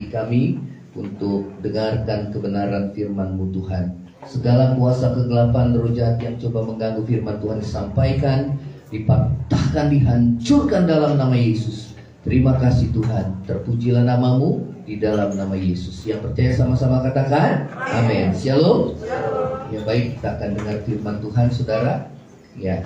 hati kami untuk dengarkan kebenaran firman-Mu Tuhan. Segala kuasa kegelapan roh jahat yang coba mengganggu firman Tuhan disampaikan, dipatahkan, dihancurkan dalam nama Yesus. Terima kasih Tuhan, terpujilah nama-Mu di dalam nama Yesus. Yang percaya sama-sama katakan amin. Shalom. Ya baik, kita akan dengar firman Tuhan saudara. Ya,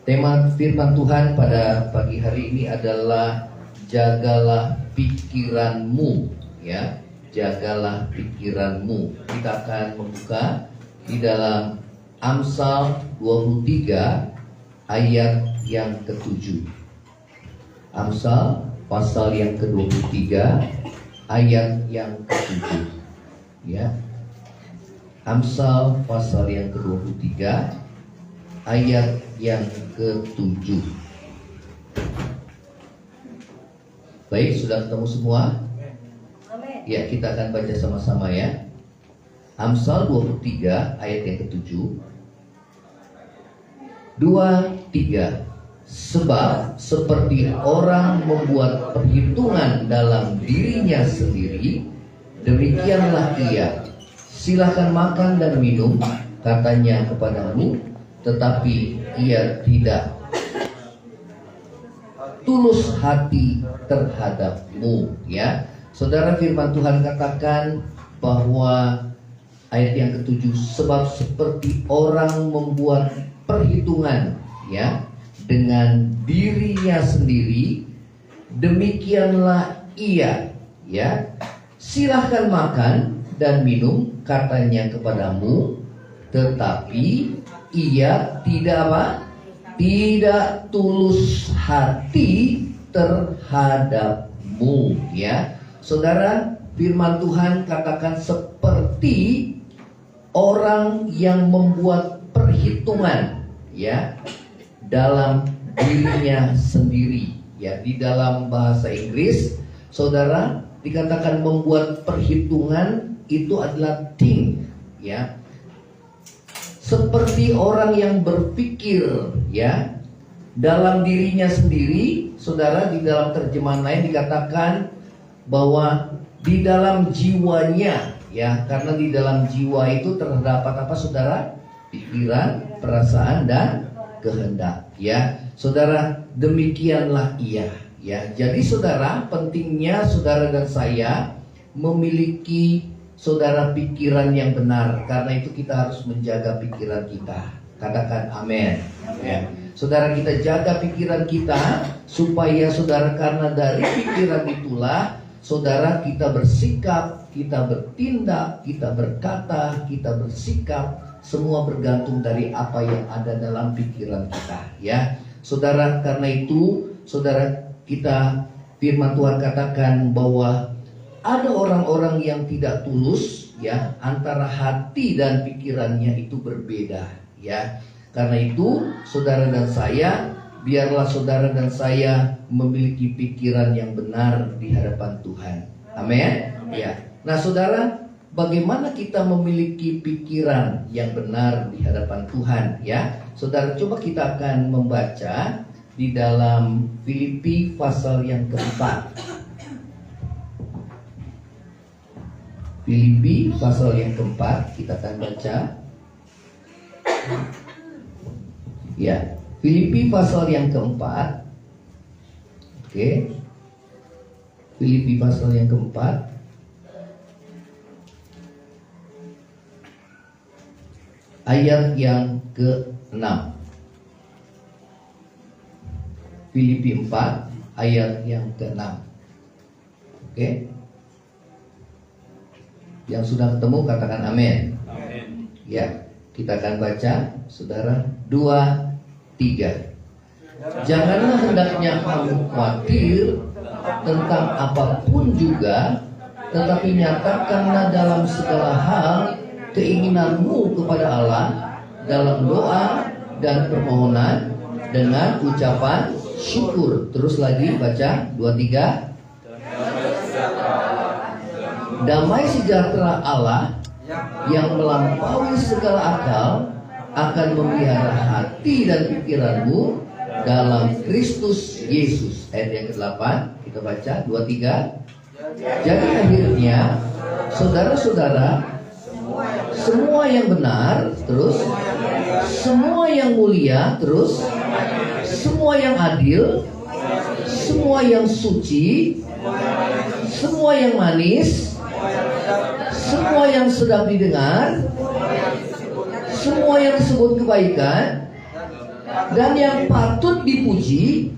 tema firman Tuhan pada pagi hari ini adalah jagalah pikiranmu. Ya, jagalah pikiranmu. Kita akan membuka di dalam Amsal 23 ayat yang ke-7. Amsal pasal yang ke-23 ayat yang ke-7. Ya. Amsal pasal yang ke-23 ayat yang ke-7. Baik, sudah ketemu semua? Ya, kita akan baca sama-sama ya. Amsal 23 ayat yang ke-7. 2, 3. Sebab seperti orang membuat perhitungan dalam dirinya sendiri, demikianlah ia. Silakan makan dan minum, katanya kepadamu, tetapi ia tidak tulus hati terhadapmu. Ya, saudara, firman Tuhan katakan bahwa ayat yang ke-7, sebab seperti orang membuat perhitungan ya dengan dirinya sendiri, demikianlah ia. Ya, silahkan makan dan minum, katanya kepadamu, tetapi ia tidak apa? Tidak tulus hati terhadapmu. Ya, saudara, firman Tuhan katakan seperti orang yang membuat perhitungan ya dalam dirinya sendiri. Ya, di dalam bahasa Inggris, saudara, dikatakan membuat perhitungan itu adalah think, ya. Seperti orang yang berpikir, ya, dalam dirinya sendiri, saudara, di dalam terjemahan lain dikatakan bahwa di dalam jiwanya, ya, karena di dalam jiwa itu terdapat apa, saudara? Pikiran, perasaan, dan kehendak. Ya, saudara, demikianlah ia. Ya, jadi saudara, pentingnya saudara dan saya memiliki saudara pikiran yang benar. Karena itu kita harus menjaga pikiran kita. Katakan amin. Ya, saudara, kita jaga pikiran kita supaya saudara, karena dari pikiran itulah saudara kita bersikap, kita bertindak, kita berkata, kita bersikap. Semua bergantung dari apa yang ada dalam pikiran kita, ya. Saudara, karena itu, saudara, kita firman Tuhan katakan bahwa ada orang-orang yang tidak tulus, ya, antara hati dan pikirannya itu berbeda, ya. Karena itu, saudara dan saya, biarlah saudara dan saya memiliki pikiran yang benar di hadapan Tuhan. Amin. Ya. Nah, saudara, bagaimana kita memiliki pikiran yang benar di hadapan Tuhan, ya? Saudara, coba kita akan membaca di dalam Filipi pasal yang keempat. Filipi pasal yang keempat, kita akan baca. Ya, Filipi pasal yang keempat. Oke. Filipi pasal yang keempat. Ayat yang ke-6. Filipi 4 ayat yang ke-6. Oke. Yang sudah ketemu katakan amin. Amin. Ya, kita akan baca, saudara, 2, 3. Janganlah hendaknya kamu khawatir tentang apapun juga, tetapi nyatakanlah dalam segala hal keinginanmu kepada Allah dalam doa dan permohonan dengan ucapan syukur. Terus lagi baca 2, 3. Damai sejahtera Allah yang melampaui segala akal akan memelihara hati dan pikiranmu dalam Kristus Yesus. Ayat yang ke-8 kita baca 2, 3. Jadi akhirnya saudara-saudara, semua yang benar, terus semua yang mulia, terus semua yang adil, semua yang suci, semua yang manis, semua yang sedap didengar, semua yang disebut kebaikan, dan yang patut dipuji,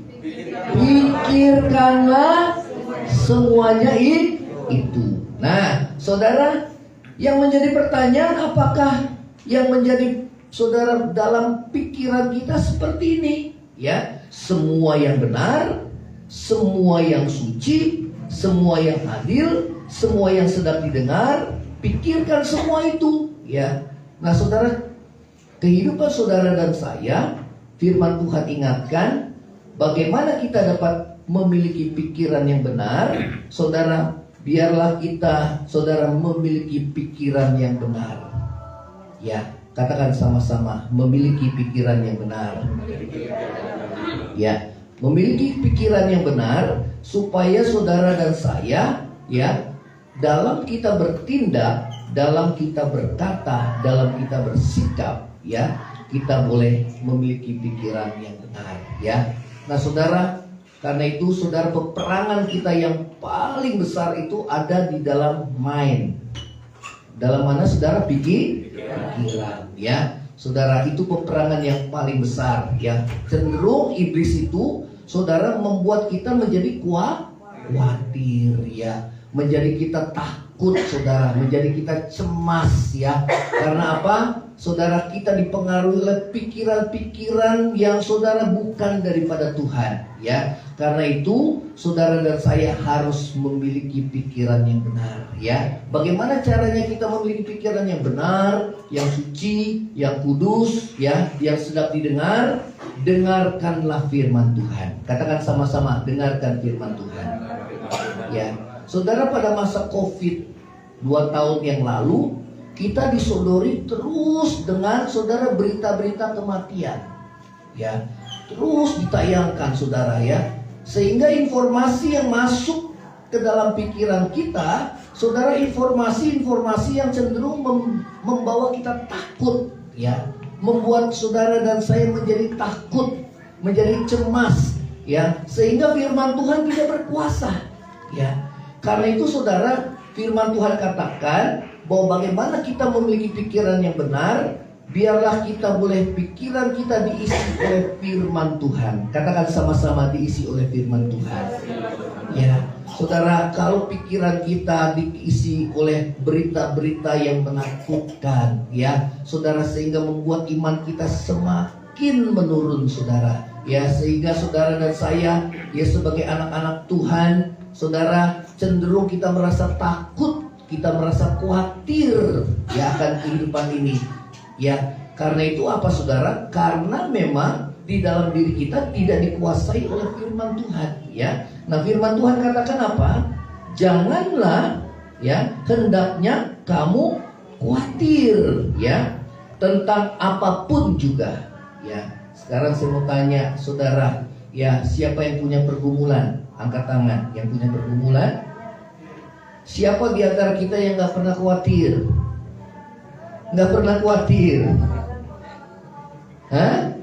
pikirkanlah semuanya itu. Nah, saudara, yang menjadi pertanyaan, apakah yang menjadi saudara dalam pikiran kita seperti ini? Ya, semua yang benar, semua yang suci, semua yang adil, semua yang sedap didengar, pikirkan semua itu. Ya, nah saudara, kehidupan saudara dan saya, firman Tuhan ingatkan, bagaimana kita dapat memiliki pikiran yang benar. Saudara, biarlah kita, saudara, memiliki pikiran yang benar. Ya, katakan sama-sama, memiliki pikiran yang benar. Ya, memiliki pikiran yang benar, supaya saudara dan saya, ya, dalam kita bertindak, dalam kita berkata, dalam kita bersikap, ya, kita boleh memiliki pikiran yang benar. Ya, nah saudara, karena itu saudara, peperangan kita yang paling besar itu ada di dalam mind. Dalam mana saudara? Pikiran. Ya, saudara, itu peperangan yang paling besar. Ya, cenderung iblis itu, saudara, membuat kita menjadi khawatir. Ya, menjadi kita takut, saudara, menjadi kita cemas. Ya, karena apa? Saudara, kita dipengaruhi oleh pikiran-pikiran yang saudara bukan daripada Tuhan. Ya, karena itu saudara dan saya harus memiliki pikiran yang benar. Ya, bagaimana caranya kita memiliki pikiran yang benar, yang suci, yang kudus, ya, yang sedap didengar? Dengarkanlah firman Tuhan. Katakan sama-sama, dengarkan firman Tuhan. Ya, saudara, pada masa COVID 2 tahun yang lalu, kita disodori terus dengan saudara berita-berita kematian. Ya, terus ditayangkan saudara, ya. Sehingga informasi yang masuk ke dalam pikiran kita, saudara, informasi-informasi yang cenderung membawa kita takut, ya. Membuat saudara dan saya menjadi takut, menjadi cemas, ya. Sehingga firman Tuhan tidak berkuasa, ya. Karena itu saudara, firman Tuhan katakan bahwa bagaimana kita memiliki pikiran yang benar, biarlah kita boleh pikiran kita diisi oleh firman Tuhan. Katakan sama-sama, diisi oleh firman Tuhan. Ya, saudara, kalau pikiran kita diisi oleh berita-berita yang menakutkan, ya, saudara, sehingga membuat iman kita semakin menurun, saudara. Ya, sehingga saudara dan saya, ya, sebagai anak-anak Tuhan, saudara, cenderung kita merasa takut, kita merasa khawatir, ya, akan kehidupan ini. Ya, karena itu apa saudara? Karena memang di dalam diri kita tidak dikuasai oleh firman Tuhan, ya. Nah, firman Tuhan katakan apa? Janganlah, ya, hendaknya kamu khawatir, ya, tentang apapun juga, ya. Sekarang saya mau tanya saudara, ya, siapa yang punya pergumulan? Angkat tangan yang punya pergumulan. Siapa di antara kita yang gak pernah khawatir? Gak pernah khawatir? Hah?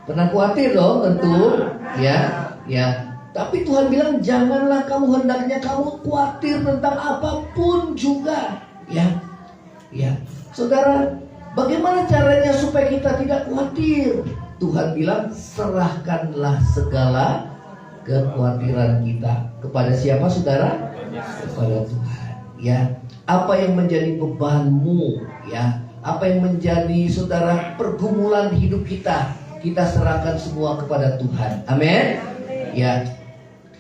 Pernah khawatir dong tentu, ya, ya. Tapi Tuhan bilang janganlah kamu, hendaknya kamu khawatir tentang apapun juga, ya, ya. Saudara, bagaimana caranya supaya kita tidak khawatir? Tuhan bilang serahkanlah segala kekhawatiran kita kepada siapa saudara? Kepada Tuhan, ya. Apa yang menjadi bebanmu, ya, apa yang menjadi saudara pergumulan hidup kita, kita serahkan semua kepada Tuhan. Amin. Ya.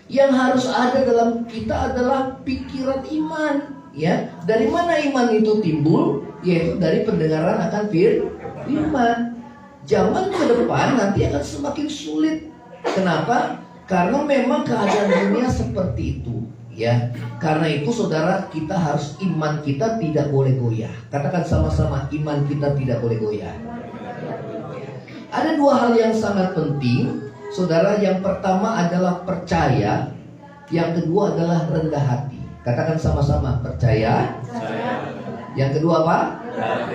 Yang harus ada dalam kita adalah pikiran iman, ya. Dari mana iman itu timbul? Yaitu dari pendengaran akan firman. Zaman ke depan nanti akan semakin sulit. Kenapa? Karena memang keadaan dunia seperti itu, ya. Karena itu saudara, kita harus, iman kita tidak boleh goyah. Katakan sama-sama, iman kita tidak boleh goyah. Ada dua hal yang sangat penting, saudara. Yang pertama adalah percaya, yang kedua adalah rendah hati. Katakan sama-sama, percaya. Yang kedua apa?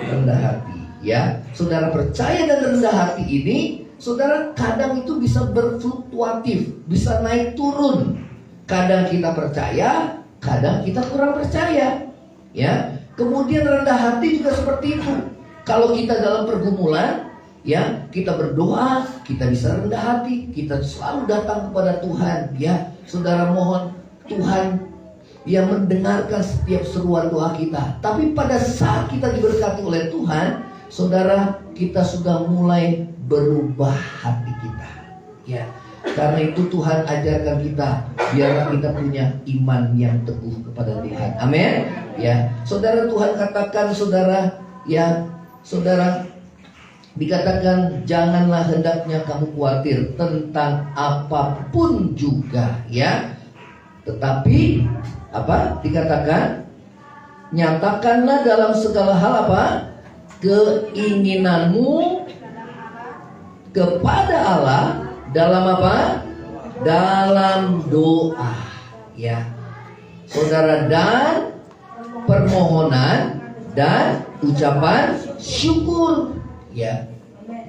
Rendah hati. Ya, saudara percaya dan rendah hati ini, saudara kadang itu bisa berfluktuatif, bisa naik turun. Kadang kita percaya, kadang kita kurang percaya. Ya, kemudian rendah hati juga seperti itu. Kalau kita dalam pergumulan, ya, kita berdoa, kita bisa rendah hati, kita selalu datang kepada Tuhan. Ya, saudara mohon Tuhan yang mendengarkan setiap seruan doa kita. Tapi pada saat kita diberkati oleh Tuhan, saudara, kita sudah mulai berubah hati kita. Ya, karena itu Tuhan ajarkan kita, biarlah kita punya iman yang teguh kepada Tuhan. Amin. Ya, saudara, Tuhan katakan, saudara, ya, saudara, dikatakan janganlah hendaknya kamu khawatir tentang apapun juga, ya. Tetapi apa? Dikatakan nyatakanlah dalam segala hal apa? Keinginanmu kepada Allah dalam apa? Dalam doa, ya. Saudara, dan permohonan dan ucapan syukur, ya.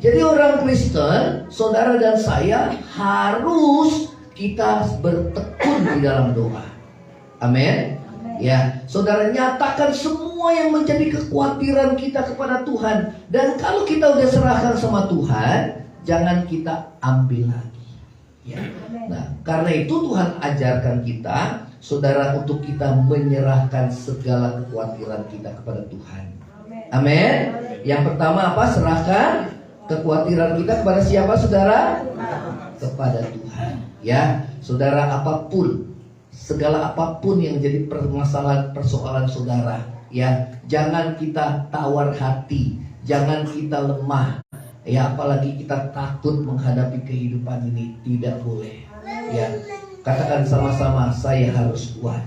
Jadi orang Kristen, saudara dan saya harus kita bertekun di dalam doa. Amin. Ya, saudara, nyatakan semua yang menjadi kekhawatiran kita kepada Tuhan. Dan kalau kita udah serahkan sama Tuhan, jangan kita ambil lagi. Ya. Nah, karena itu Tuhan ajarkan kita, saudara, untuk kita menyerahkan segala kekhawatiran kita kepada Tuhan. Amin. Yang pertama apa? Serahkan kekhawatiran kita kepada siapa, saudara? Kepada Tuhan. Ya, saudara, apapun, segala apapun yang jadi persoalan saudara, ya, jangan kita tawar hati, jangan kita lemah, ya, apalagi kita takut menghadapi kehidupan ini. Tidak boleh. Ya, katakan sama-sama, saya harus kuat.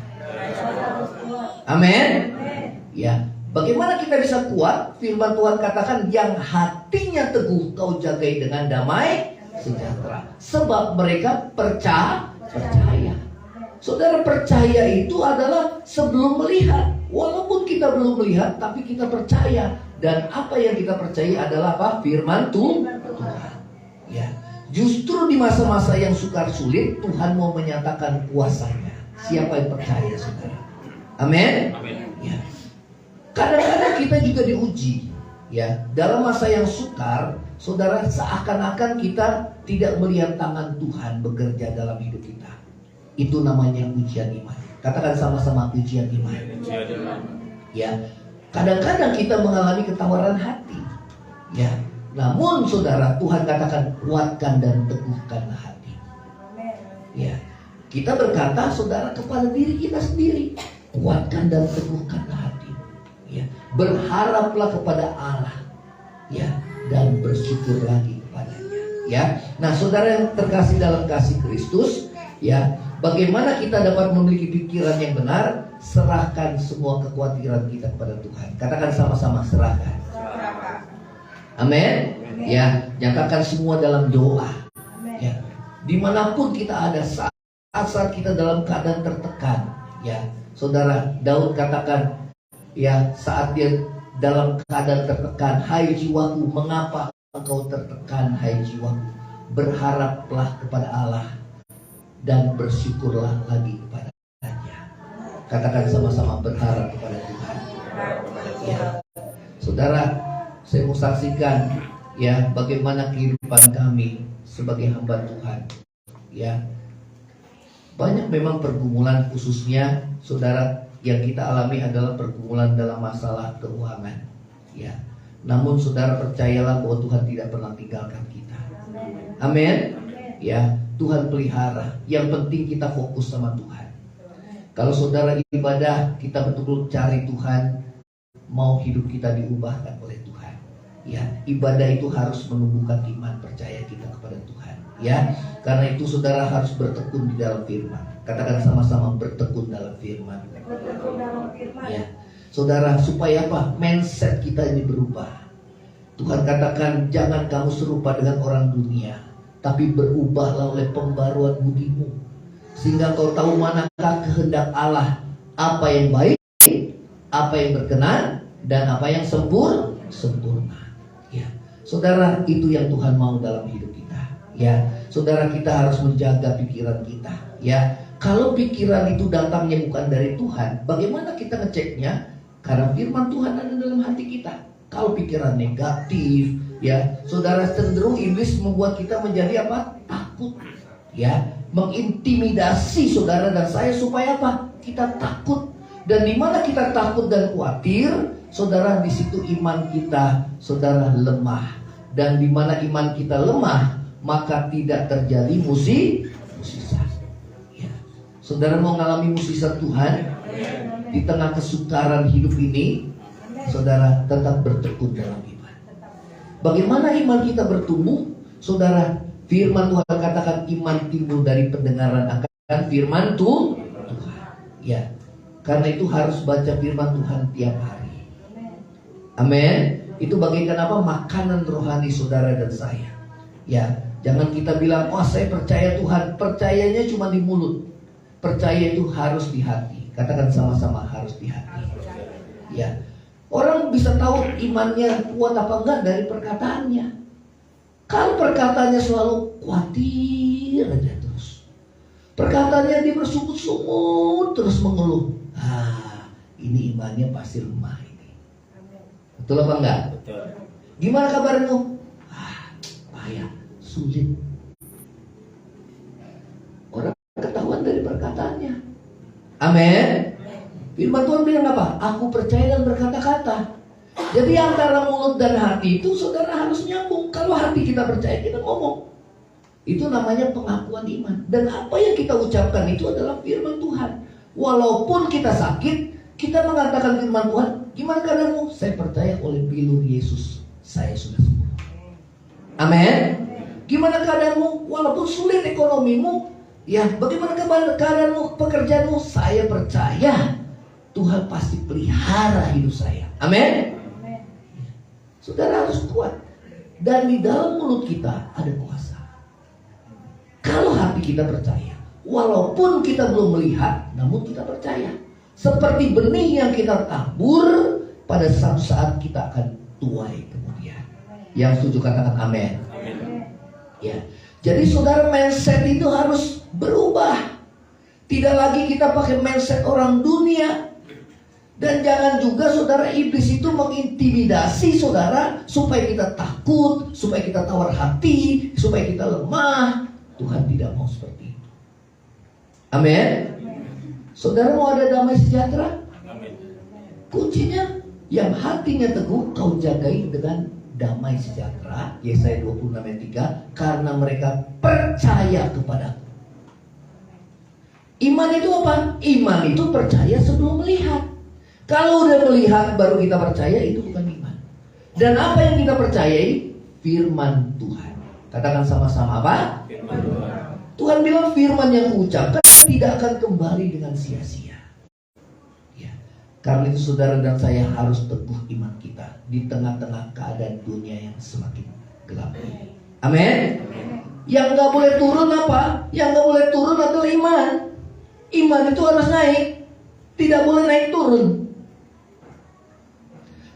Amin. Ya, bagaimana kita bisa kuat? Firman Tuhan katakan, yang hatinya teguh kau jagai dengan damai sejahtera, sebab mereka percaya. Saudara, percaya itu adalah sebelum melihat. Walaupun kita belum melihat, tapi kita percaya. Dan apa yang kita percaya adalah apa? Firman Tuhan. Ya, justru di masa-masa yang sukar sulit, Tuhan mau menyatakan kuasanya. Siapa yang percaya, saudara? Amin. Ya. Kadang-kadang kita juga diuji. Ya, dalam masa yang sukar, saudara, seakan-akan kita tidak melihat tangan Tuhan bekerja dalam hidup kita. Itu namanya ujian iman. Katakan sama-sama, ujian iman. Ya, kadang-kadang kita mengalami ketawaran hati. Ya, namun saudara, Tuhan katakan kuatkan dan teguhkanlah hati. Ya, kita berkata, saudara, kepada diri kita sendiri, kuatkan dan teguhkanlah hati. Ya, berharaplah kepada Allah, ya, dan bersyukur lagi kepadanya. Ya, nah, saudara yang terkasih dalam kasih Kristus, ya, bagaimana kita dapat memiliki pikiran yang benar? Serahkan semua kekhawatiran kita kepada Tuhan. Katakan sama-sama, serahkan. Amin. Ya, nyatakan semua dalam doa. Ya, dimanapun kita ada, saat kita dalam keadaan tertekan, ya, saudara, Daud katakan, ya, saat dia dalam keadaan tertekan, hai jiwaku, mengapa engkau tertekan, hai jiwaku? Berharaplah kepada Allah dan bersyukurlah lagi kepadanya. Katakan sama-sama, berharap kepada Tuhan. Ya, saudara, saya mau saksikan, ya, bagaimana kehidupan kami sebagai hamba Tuhan. Ya, banyak memang pergumulan, khususnya saudara, yang kita alami adalah pergumulan dalam masalah keuangan. Ya, namun saudara percayalah bahwa Tuhan tidak pernah tinggalkan kita. Amin. Ya, Tuhan pelihara. Yang penting kita fokus sama Tuhan. Kalau saudara ibadah, kita betul-betul cari Tuhan, mau hidup kita diubahkan oleh Tuhan. Ya, ibadah itu harus menumbuhkan iman percaya kita kepada Tuhan. Ya, karena itu saudara harus bertekun di dalam firman. Katakan sama-sama, bertekun dalam firman. Ya, saudara, supaya apa? Mindset kita ini berubah. Tuhan katakan, jangan kamu serupa dengan orang dunia, tapi berubahlah oleh pembaruan budimu, sehingga kau tahu manakah kehendak Allah, apa yang baik, apa yang berkenan, dan apa yang sempurna. Ya, saudara, itu yang Tuhan mau dalam hidup kita. Ya, saudara, kita harus menjaga pikiran kita. Ya, kalau pikiran itu datangnya bukan dari Tuhan, bagaimana kita ngeceknya? Karena firman Tuhan ada dalam hati kita. Kalau pikiran negatif, ya, saudara, cenderung iblis membuat kita menjadi apa? Takut. Ya, mengintimidasi saudara dan saya supaya apa? Kita takut. Dan di mana kita takut dan khawatir, saudara, di situ iman kita, saudara, lemah. Dan di mana iman kita lemah, maka tidak terjadi musisat. Ya. Saudara mau mengalami musisat Tuhan di tengah kesukaran hidup ini, saudara tetap bertekun dalam iman. Bagaimana iman kita bertumbuh? Saudara, firman Tuhan katakan iman timbul dari pendengaran akan firman Tuhan. Ya. Karena itu harus baca firman Tuhan tiap hari. Amin. Itu bagaikan apa? Makanan rohani saudara dan saya. Ya, jangan kita bilang, "Oh, saya percaya Tuhan." Percayanya cuma di mulut. Percaya itu harus di hati. Katakan sama-sama, harus di hati. Ya. Orang bisa tahu imannya kuat apa enggak dari perkataannya. Kalau perkataannya selalu khawatir aja terus, perkataannya dia bersungut-sungut terus mengeluh, ini imannya pasti lemah ini. Betul apa enggak? Betul. Gimana kabarmu? Payah, sulit. Orang ketahuan dari perkataannya. Amin. Firman Tuhan bilang apa? Aku percaya dan berkata-kata. Jadi antara mulut dan hati itu saudara harus nyambung. Kalau hati kita percaya, kita ngomong. Itu namanya pengakuan iman. Dan apa yang kita ucapkan itu adalah firman Tuhan. Walaupun kita sakit, kita mengatakan firman Tuhan. Gimana keadaanmu? Saya percaya oleh bilur Yesus, saya sudah sembuh. Amin. Gimana keadaanmu? Walaupun sulit ekonomimu, ya, bagaimana keadaanmu, pekerjaanmu? Saya percaya Tuhan pasti pelihara hidup saya. Amin. Saudara harus kuat. Dan di dalam mulut kita ada kuasa. Kalau hati kita percaya, walaupun kita belum melihat, namun kita percaya. Seperti benih yang kita tabur, pada suatu saat kita akan tuai kemudian. Yang setuju katakan amin. Ya. Jadi saudara, mindset itu harus berubah. Tidak lagi kita pakai mindset orang dunia. Dan jangan juga saudara, iblis itu mengintimidasi saudara supaya kita takut, supaya kita tawar hati, supaya kita lemah. Tuhan tidak mau seperti itu. Amin. Saudara mau ada damai sejahtera? Kuncinya, yang hatinya teguh kau jagai dengan damai sejahtera. Yesaya 26 ayat 3. Karena mereka percaya kepadaku. Iman itu apa? Iman itu percaya sebelum melihat. Kalau udah melihat baru kita percaya, itu bukan iman. Dan apa yang kita percayai? Firman Tuhan. Katakan sama-sama apa? Firman Tuhan. Tuhan bilang firman yang mengucapkan tidak akan kembali dengan sia-sia. Ya. Karena itu saudara dan saya harus teguh iman kita di tengah-tengah keadaan dunia yang semakin gelap ini. Amin. Yang gak boleh turun apa? Yang gak boleh turun adalah iman. Iman itu harus naik, tidak boleh naik turun.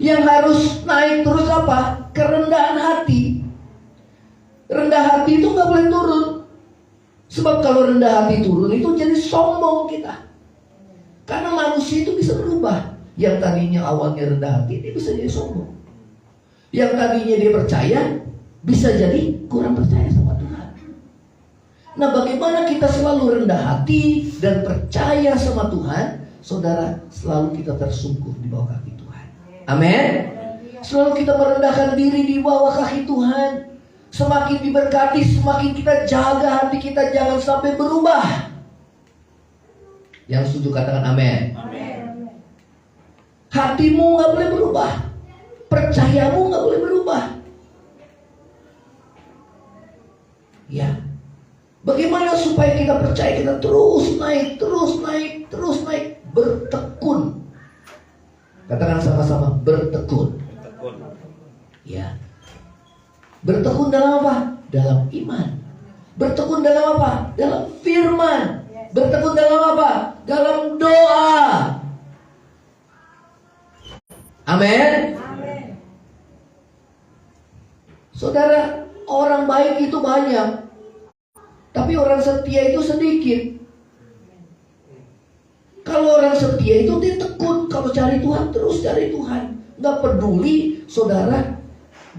Yang harus naik terus apa? Kerendahan hati. Rendah hati itu gak boleh turun. Sebab kalau rendah hati turun itu jadi sombong kita. Karena manusia itu bisa berubah. Yang tadinya awalnya rendah hati, dia bisa jadi sombong. Yang tadinya dia percaya, bisa jadi kurang percaya sama Tuhan. Nah, bagaimana kita selalu rendah hati dan percaya sama Tuhan? Saudara, selalu kita tersungkur di bawah kaki Tuhan. Amin. Selalu kita merendahkan diri di bawah kaki Tuhan. Semakin diberkati, semakin kita jaga hati kita jangan sampai berubah. Yang setuju katakan amin. Hatimu gak boleh berubah, percayamu gak boleh berubah. Ya. Bagaimana supaya kita percaya kita terus naik, terus naik, terus naik? Bertekun. Katakan sama-sama, bertekun. Ya. Bertekun dalam apa? Dalam iman. Bertekun dalam apa? Dalam firman. Bertekun dalam apa? Dalam doa. Amin. Saudara, orang baik itu banyak, tapi orang setia itu sedikit. Kalau orang setia itu dia tekun, kalau cari Tuhan terus cari Tuhan, nggak peduli saudara,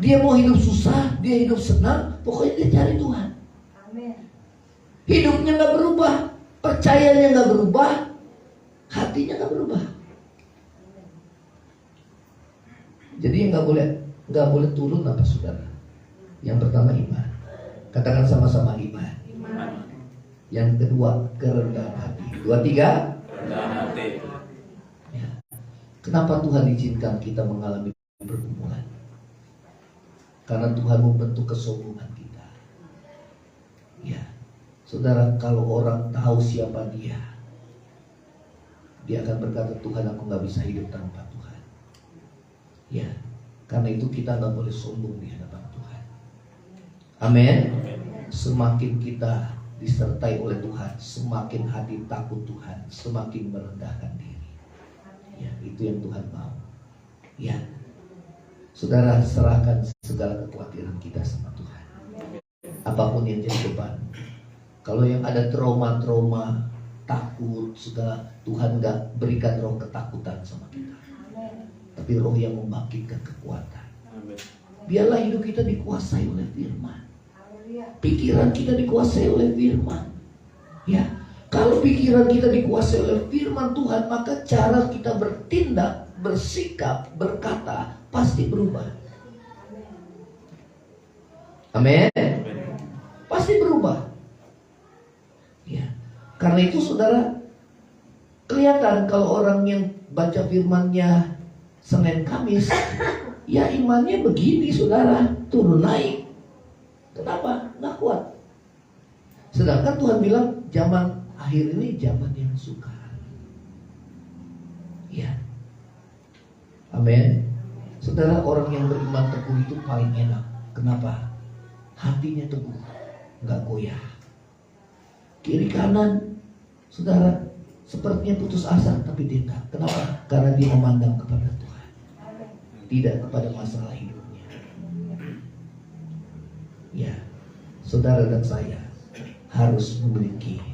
dia mau hidup susah, dia hidup senang, pokoknya dia cari Tuhan. Hidupnya nggak berubah, percayanya nggak berubah, hatinya nggak berubah. Jadi nggak boleh turun apa saudara? Yang pertama iman. Katakan sama-sama iman. Yang kedua kerendahan hati. 2, 3. Kerendahan hati. Ya. Kenapa Tuhan izinkan kita mengalami pergumulan? Karena Tuhan membentuk kesombongan kita. Ya, saudara, kalau orang tahu siapa dia akan berkata, Tuhan, aku nggak bisa hidup tanpa Tuhan. Ya, karena itu kita nggak boleh sombong di hadapan Tuhan. Amin. Semakin kita disertai oleh Tuhan, semakin hati takut Tuhan, semakin merendahkan diri. Ya, itu yang Tuhan mau. Ya, saudara, serahkan segala kekhawatiran kita sama Tuhan. Apapun yang jadi beban. Kalau yang ada trauma-trauma, takut, segala, Tuhan gak berikan roh ketakutan sama kita, tapi roh yang membangkitkan kekuatan. Biarlah hidup kita dikuasai oleh firman. Pikiran kita dikuasai oleh firman. Ya, kalau pikiran kita dikuasai oleh firman Tuhan, maka cara kita bertindak, bersikap, berkata pasti berubah. Amin. Pasti berubah. Ya, karena itu saudara, kelihatan kalau orang yang baca firman-Nya Senin Kamis, ya imannya begini saudara, turun naik. Kenapa? Nggak kuat. Sedangkan Tuhan bilang zaman akhir ini zaman yang sukar. Ya. Amin. Saudara, orang yang beriman teguh itu paling enak. Kenapa? Hatinya teguh, nggak goyah. Kiri kanan, saudara, sepertinya putus asa, tapi dia enggak. Kenapa? Karena dia memandang kepada Tuhan, tidak kepada masalah hidupnya. Ya, saudara dan saya harus memiliki,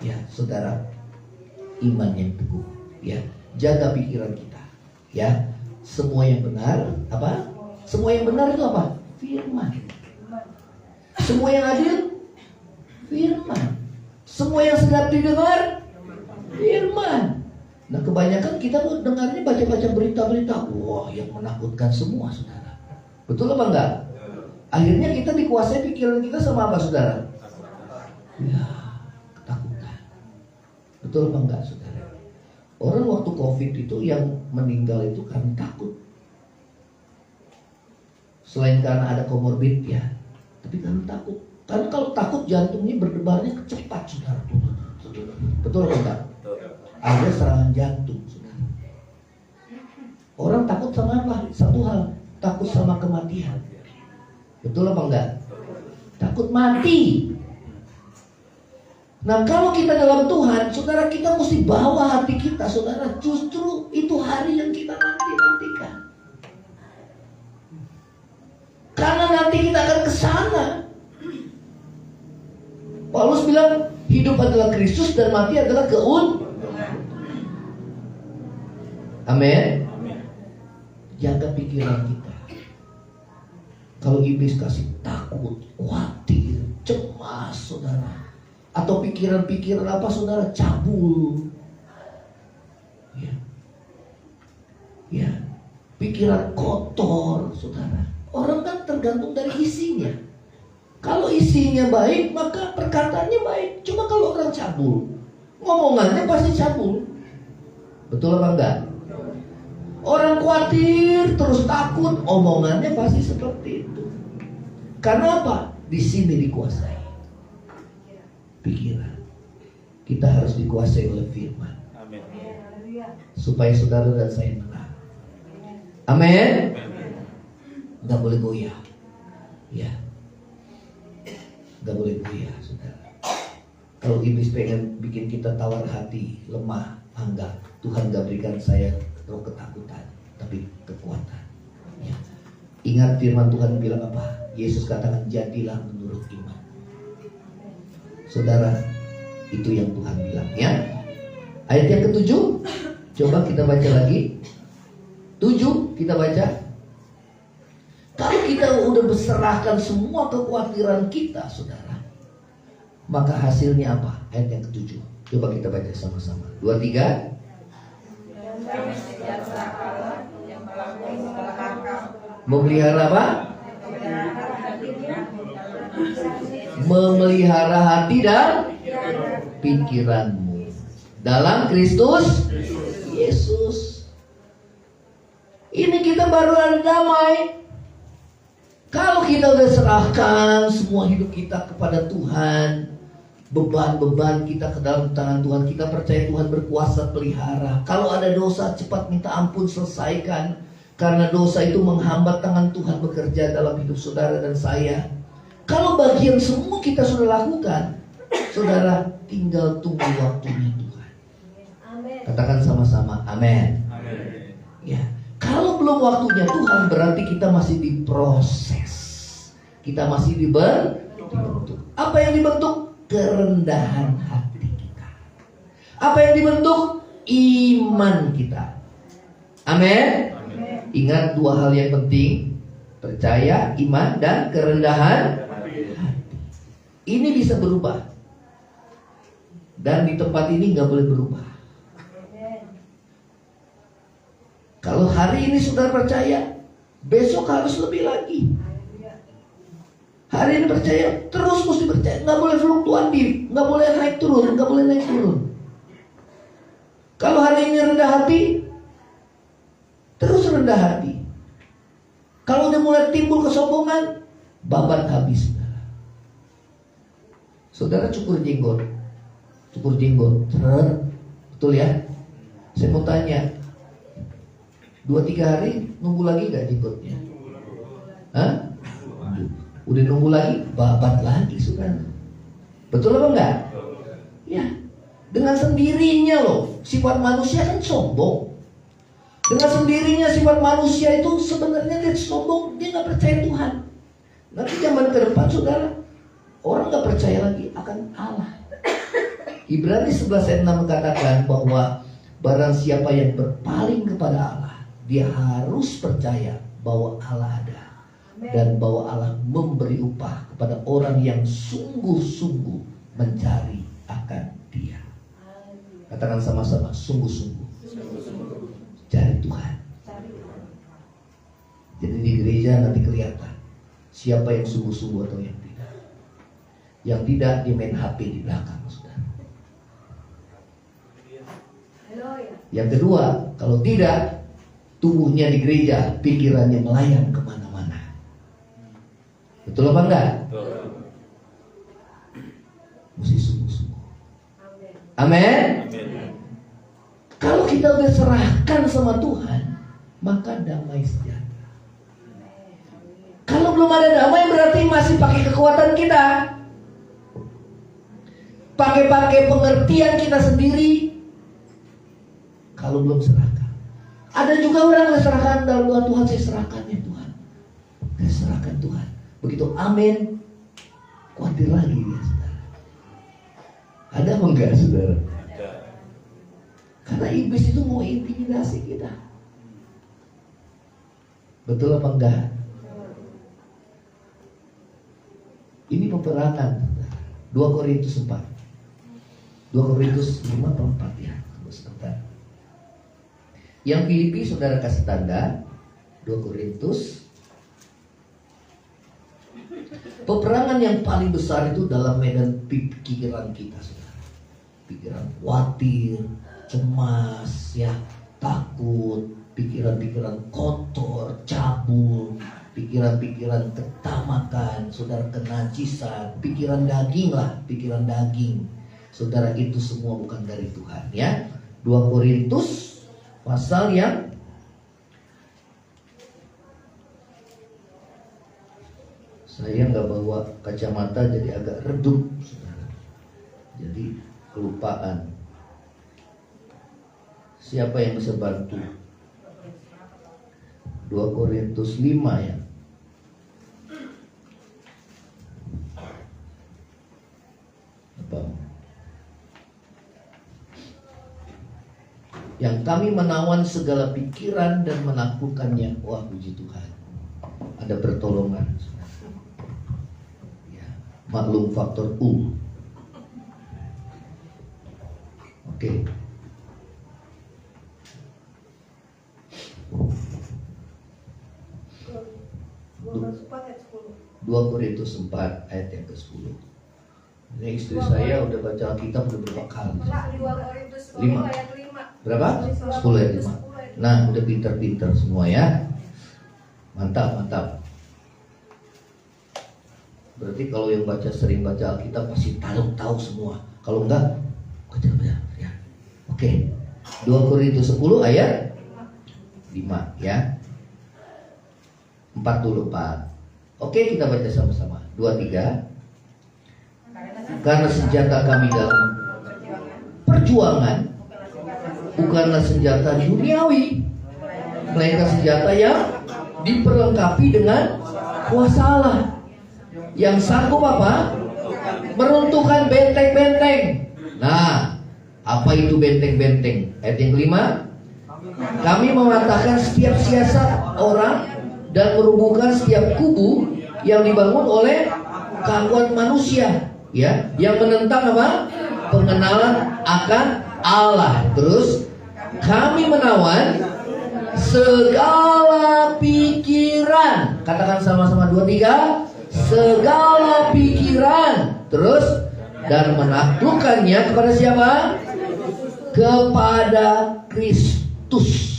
ya saudara, iman yang teguh. Ya, jaga pikiran kita. Ya, semua yang benar apa? Semua yang benar itu apa? Firman. Semua yang adil, firman. Semua yang sedap didengar, firman. Nah, kebanyakan kita dengarnya baca-baca berita-berita, wah, yang menakutkan semua, saudara. Betul apa enggak? Akhirnya kita dikuasai pikiran kita sama apa, saudara? Ya, ketakutan. Betul apa enggak, saudara? Orang waktu COVID itu yang meninggal itu karena takut. Selain karena ada komorbid ya, tapi karena takut. Karena kalau takut jantungnya berdebarnya cepat, saudara. Betul apa enggak? Ada serangan jantung, saudara. Orang takut sama apa? Satu hal, takut sama kematian. Betul apa enggak? Takut mati. Nah, kalau kita dalam Tuhan, saudara, kita mesti bawa hati kita, saudara. Justru itu hari yang kita nantikan. Karena nanti kita akan ke sana. Paulus bilang, hidup adalah Kristus dan mati adalah keuntungan. Amin. Jaga pikiran kita. Kalau iblis kasih takut, khawatir, cemas, saudara, atau pikiran-pikiran apa, saudara, cabul, ya, pikiran kotor, saudara. Orang kan tergantung dari isinya. Kalau isinya baik, maka perkataannya baik. Cuma kalau orang cabul, ngomongannya pasti cabul. Betul apa enggak? Orang khawatir, terus takut, omongannya pasti seperti itu. Karena apa? Di sini dikuasai pikiran. Kita harus dikuasai oleh firman. Amin. Supaya saudara dan saya menang. Amin. Nggak boleh goyah. Ya. Nggak boleh goyah, saudara. Kalau iblis pengen bikin kita tawar hati, lemah, enggak. Tuhan nggak berikan saya roh ketakutan, tapi kekuatan. Ya. Ingat firman Tuhan bilang apa? Yesus katakan, jadilah menurut iman. Saudara, itu yang Tuhan bilang, ya. Ayat yang ke-7, coba kita baca lagi. 7 kita baca. Kalau kita udah berserahkan semua kekhawatiran kita, saudara, maka hasilnya apa? Ayat yang ke-7. Coba kita baca sama-sama. 2, 3. Memelihara apa? Memelihara hati dan pikiranmu dalam Kristus Yesus. Ini kita baru ada damai. Kalau kita udah serahkan semua hidup kita kepada Tuhan, beban-beban kita ke dalam tangan Tuhan, kita percaya Tuhan berkuasa pelihara. Kalau ada dosa, cepat minta ampun, selesaikan. Karena dosa itu menghambat tangan Tuhan bekerja dalam hidup saudara dan saya. Kalau bagian semua kita sudah lakukan, saudara, tinggal tunggu waktunya Tuhan. Amen. Katakan sama-sama, amin. Ya. Kalau belum waktunya Tuhan, berarti kita masih diproses. Kita masih dibentuk. Apa yang dibentuk? Kerendahan hati kita. Apa yang dibentuk? Iman kita. Amin. Ingat 2 hal yang penting: percaya, iman, dan kerendahan hati. Ini bisa berubah. Dan di tempat ini gak boleh berubah. Kalau hari ini sudah percaya, besok harus lebih lagi. Hari ini percaya, terus mesti percaya. Gak boleh fluktuatif, gak boleh naik turun, gak boleh naik turun. Kalau hari ini rendah hati, terus rendah hati. Kalau udah mulai timbul kesombongan, babat habis. Saudara cukur jenggot, betul ya? Saya mau tanya, 2-3 hari nunggu lagi gak jenggotnya? Hah? Udah nunggu lagi, babat lagi, saudara. Betul apa enggak? Ya, dengan sendirinya loh. Sifat manusia kan sombong. Dengan sendirinya sifat manusia itu sebenarnya dia sombong, dia nggak percaya Tuhan. Nanti zaman ke depan, saudara, orang nggak percaya lagi akan Allah. Ibrani 11:6 mengatakan bahwa barang siapa yang berpaling kepada Allah, dia harus percaya bahwa Allah ada dan bahwa Allah memberi upah kepada orang yang sungguh-sungguh mencari akan Dia. Katakan sama-sama, sungguh-sungguh cari Tuhan. Jadi di gereja nanti kelihatan siapa yang sungguh-sungguh atau yang tidak. Yang tidak, dia main HP di belakang, saudara. Yang kedua, kalau tidak, tubuhnya di gereja, pikirannya melayang kemana-mana. Betul apa enggak? Mesti sungguh-sungguh. Amin. Kalau kita udah serahkan sama Tuhan, maka damai sejahtera. Kalau belum ada damai, berarti masih pakai kekuatan kita, pakai pengertian kita sendiri. Kalau belum serahkan. Ada juga orang yang serahkan dalam doa, Tuhan saya serahkan ya Tuhan. Saya serahkan Tuhan. Begitu amin, khawatir lagi dia, saudara. Ada apa enggak, saudara? Karena iblis itu mau intimidasi kita. Betul apa enggak? Ini peperangan. 2 Korintus 4. 2 Korintus 5 atau 4 ya. Tunggu sebentar. Yang Filipi saudara kasih tanda. 2 Korintus. Peperangan yang paling besar itu dalam medan pikiran kita, saudara. Pikiran khawatir, cemas, ya, takut, pikiran-pikiran kotor, cabul, pikiran-pikiran ketamakan, saudara, kenajisan, pikiran daging lah, pikiran daging. Saudara, itu semua bukan dari Tuhan, ya. 2 Korintus pasal yang saya nggak bawa kacamata jadi agak redup, saudara. Jadi kelupaan. Siapa yang bisa bantu? 2 Korintus 5 ya. Apa? Yang kami menawan segala pikiran dan menaklukkannya. Wah, puji Tuhan. Ada pertolongan. Ya, maklum faktor U. Oke. 2 Korintus 4 ayat yang ke-10. Ini istri saya udah baca Alkitab udah berapa kali? 2 Korintus 10 5. ayat 5. Berapa? 10 ayat 5. Nah, udah pinter-pinter semua ya. Mantap, mantap. Berarti kalau yang sering baca Alkitab pasti tahu semua. Kalau enggak, baca ya. Oke. 2 Korintus 10 ayat 5 ya. 44. Oke, kita baca sama-sama. 2, 3. Karena senjata kami dalam perjuangan bukanlah senjata duniawi, melainkan senjata yang diperlengkapi dengan kuasa Allah yang sanggup apa? Meruntuhkan benteng-benteng. Nah, apa itu benteng-benteng? Ayat yang kelima, kami mematahkan setiap siasat orang dan merubuhkan setiap kubu yang dibangun oleh keangkuhan manusia, ya, yang menentang apa? Pengenalan akan Allah. Terus kami menawan segala pikiran. Katakan sama-sama 2, 3. Segala pikiran. Terus dan menaklukkannya kepada siapa? Kepada Kristus.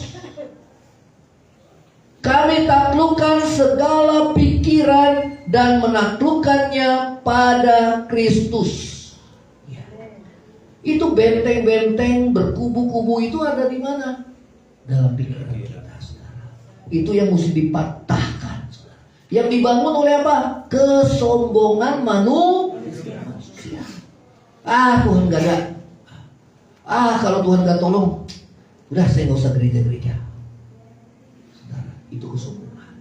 Kami taklukkan segala pikiran dan menaklukkannya pada Kristus. Ya. Itu benteng-benteng berkubu-kubu itu ada di mana? Dalam pikiran kita, saudara. Itu yang mesti dipatahkan, saudara. Yang dibangun oleh apa? Kesombongan manusia. Tuhan gak ada. Kalau Tuhan gak tolong, udah saya gak usah gereja-gereja. Itu kesombongan.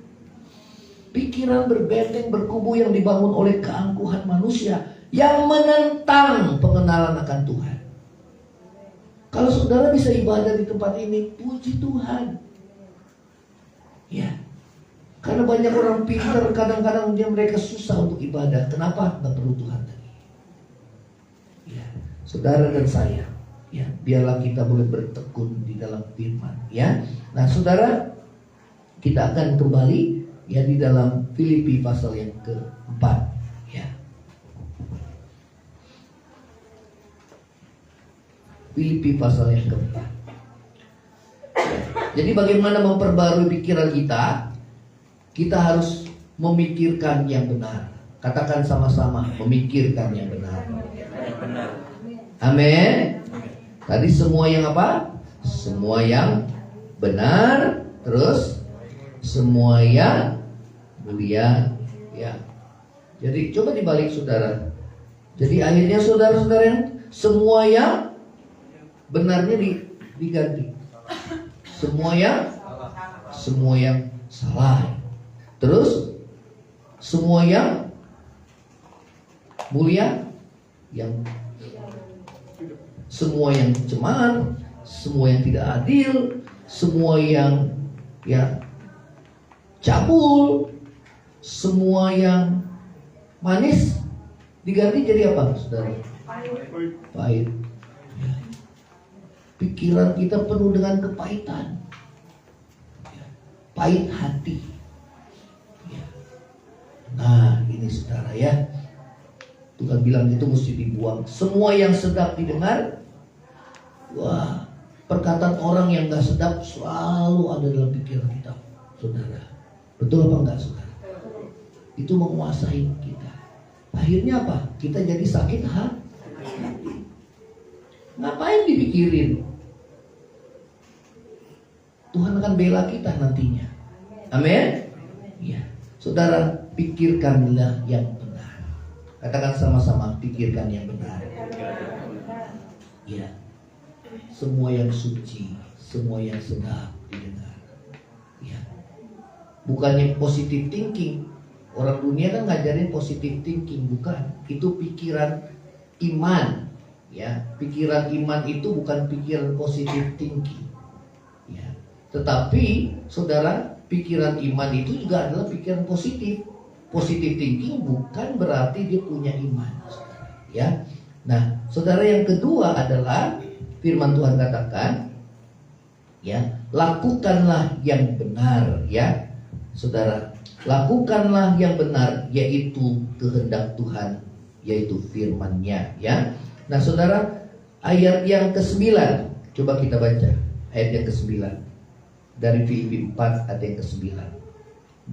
Pikiran berbenteng berkubu yang dibangun oleh keangkuhan manusia yang menentang pengenalan akan Tuhan. Kalau saudara bisa ibadah di tempat ini, puji Tuhan. Ya. Karena banyak orang pintar, kadang-kadang mereka susah untuk ibadah. Kenapa? Nggak perlu Tuhan lagi. Ya. Saudara dan saya, ya, biarlah kita boleh bertekun di dalam firman. Ya. Nah, saudara, kita akan kembali ya di dalam Filipi pasal yang ke-4 ya. Filipi pasal yang ke-4. Jadi bagaimana memperbarui pikiran kita? Kita harus memikirkan yang benar. Katakan sama-sama, memikirkan yang benar. Amin. Tadi semua yang apa? Semua yang benar, terus semua yang mulia, ya. Jadi coba dibalik, saudara. Jadi akhirnya saudara-saudara yang semua yang benarnya diganti. Semua yang salah. Terus semua yang mulia, yang semua yang cemar, semua yang tidak adil, semua yang cabul, semua yang manis diganti jadi apa, saudara? Pahit. Ya. Pikiran kita penuh dengan kepahitan, ya. Pahit hati. Ya. Nah, ini saudara ya, Tuhan bilang itu mesti dibuang. Semua yang sedap didengar, wah, perkataan orang yang gak sedap selalu ada dalam pikiran kita, saudara. Betul apa enggak, saudara? Itu menguasai kita. Akhirnya apa? Kita jadi sakit hati. Ngapain dipikirin? Tuhan akan bela kita nantinya. Amin. Ya, saudara, pikirkanlah yang benar. Katakan sama-sama, pikirkan yang benar. Ya, semua yang suci, semua yang sedap didengar. Ya. bukannya positive thinking. Orang dunia kan ngajarin positive thinking, bukan. Itu pikiran iman. Ya, pikiran iman itu bukan pikiran positive thinking. Ya. Tetapi saudara, pikiran iman itu juga adalah pikiran positif. Positive thinking bukan berarti dia punya iman, saudara. Ya. Nah, saudara, yang kedua adalah firman Tuhan katakan, ya, lakukanlah yang benar, ya. Saudara, lakukanlah yang benar, yaitu kehendak Tuhan, yaitu firman-Nya, ya. Nah, saudara, ayat yang ke-9, coba kita baca ayat yang ke-9 dari Filipi 4 ayat yang ke-9.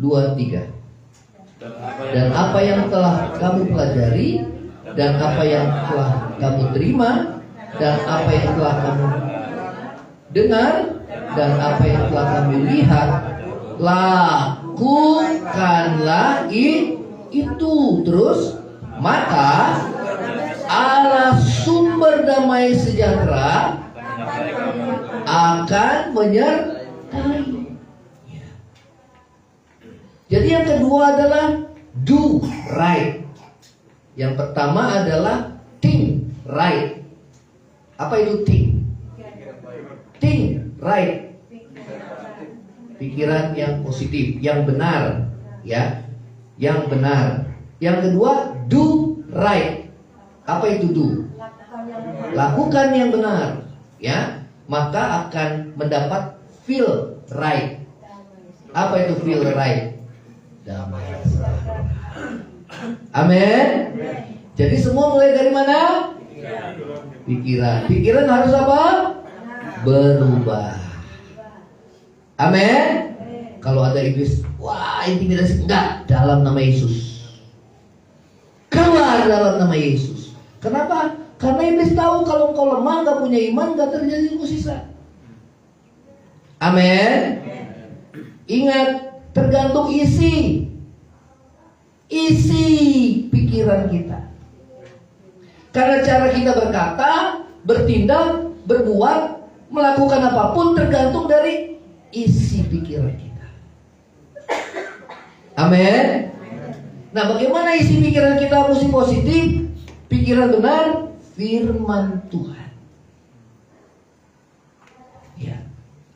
2, 3. Dan apa yang telah kamu pelajari, dan apa yang telah kamu terima, dan apa yang telah kamu dengar, dan apa yang telah kamu lihat, lakukanlah itu. Terus, maka Allah sumber damai sejahtera akan menyertai. Jadi yang kedua adalah do right. Yang pertama adalah think right. Apa itu think? Think right. Pikiran yang positif, yang benar, ya, yang benar. Yang kedua, do right. Apa itu do? Lakukan yang benar, ya, maka akan mendapat feel right. Apa itu feel right? Damai. Amin. Jadi semua mulai dari mana? Pikiran. Pikiran harus apa? Berubah. Amin. Kalau ada iblis, wah, intimidasi, enggak, dalam nama Yesus. Keluar dalam nama Yesus. Kenapa? Karena iblis tahu kalau engkau lemah, enggak punya iman, enggak terjadi mukjizat. Amin. Ingat, tergantung isi pikiran kita. Karena cara kita berkata, bertindak, berbuat, melakukan apapun tergantung dari isi pikiran kita. Amin. Nah, bagaimana isi pikiran kita mesti positif? Pikiran benar, firman Tuhan. Ya,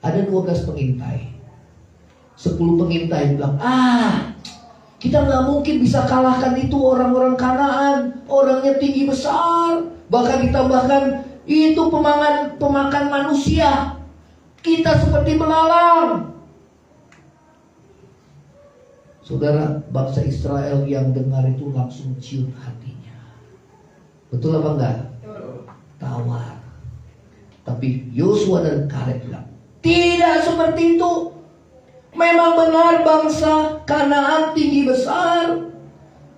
ada 12 pengintai. 10 pengintai bilang, kita nggak mungkin bisa kalahkan itu orang-orang Kanaan, orangnya tinggi besar, bahkan ditambahkan itu pemakan manusia. Kita seperti belalang. Saudara, bangsa Israel yang dengar itu langsung ciut hatinya. Betul apa enggak? Tawar. Tapi Yosua dan Kaleb bilang, tidak seperti itu. Memang benar bangsa Kanaan tinggi besar,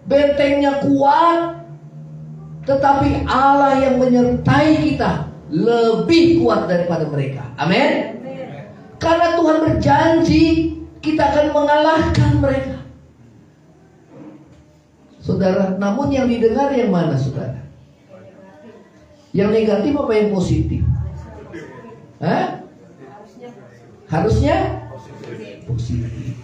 bentengnya kuat, tetapi Allah yang menyertai kita lebih kuat daripada mereka. Amin. Karena Tuhan berjanji kita akan mengalahkan mereka. Saudara, namun yang didengar yang mana, saudara? Yang negatif apa yang positif? Harusnya positif.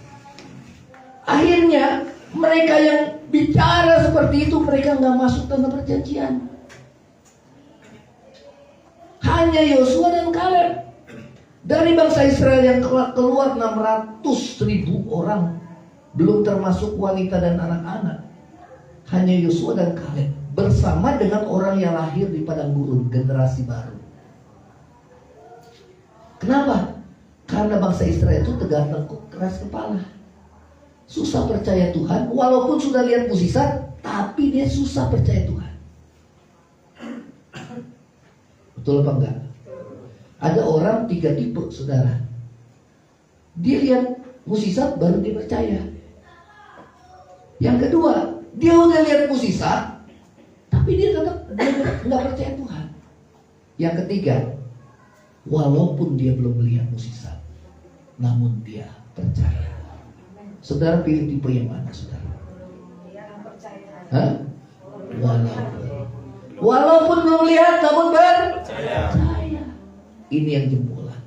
Akhirnya mereka yang bicara seperti itu, mereka nggak masuk dalam perjanjian. Hanya Yosua dan Kaleb. Dari bangsa Israel yang keluar 600.000 orang, belum termasuk wanita dan anak-anak. Hanya Yosua dan Kaleb bersama dengan orang yang lahir di padang gurun, generasi baru. Kenapa? Karena bangsa Israel itu tegak tengkuk, keras kepala, susah percaya Tuhan. Walaupun sudah lihat mukjizat, tapi dia susah percaya Tuhan. Betul apa enggak? Ada orang 3 tipe, saudara. Dia lihat mukjizat baru dia percaya. Yang kedua, dia udah lihat mukjizat, tapi dia tetap nggak percaya Tuhan. Yang ketiga, walaupun dia belum melihat mukjizat, namun dia percaya. Saudara pilih tipe yang mana, saudara? Walaupun belum lihat, namun percaya. Ini yang jempolan.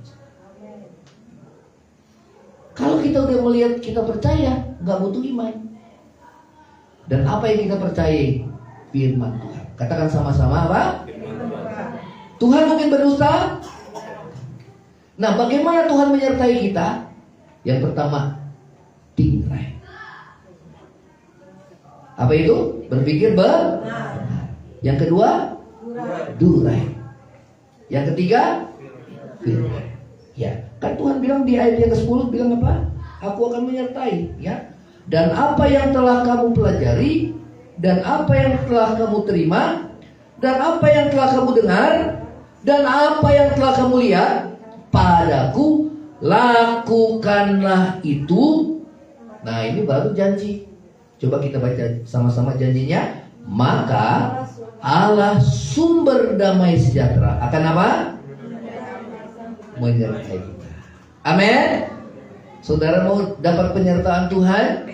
Kalau kita udah melihat, kita percaya, nggak butuh iman. Dan apa yang kita percaya? Firman Tuhan. Katakan sama-sama apa? Tuhan mungkin berdusta. Nah, bagaimana Tuhan menyertai kita? Yang pertama, think right. Apa itu? Berpikir benar. Yang kedua, do right. Yang ketiga, feel right. Ya, kan Tuhan bilang di ayat yang ke-10 bilang apa? Aku akan menyertai, ya. Dan apa yang telah kamu pelajari, dan apa yang telah kamu terima, dan apa yang telah kamu dengar, dan apa yang telah kamu lihat padaku, lakukanlah itu. Nah, ini baru janji. Coba kita baca sama-sama janjinya. Maka Allah sumber damai sejahtera akan apa? Menyertai kita. Amin. Saudara mau dapat penyertaan Tuhan?